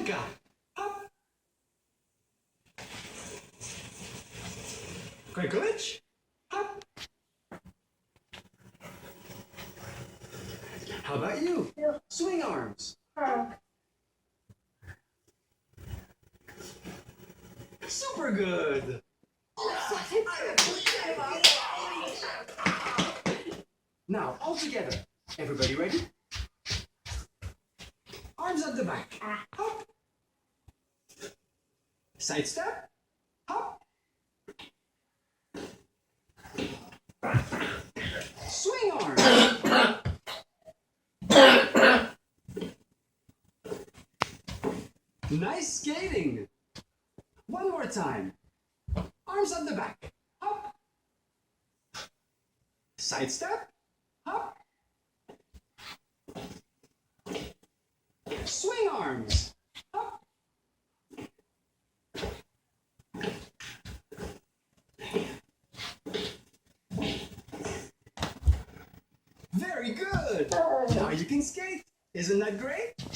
Polka. Hop. Kreklich. Hop. How about you? Yeah. Swing arms. Super good. Now, all together. Everybody ready? Arms at the back. Hop. Side step. Hop. Swing arms. Nice skating. One more time. Arms at the back. Hop. Side step. Hop. Swing arms. Hop. Very good. Now you can skate. Isn't that great?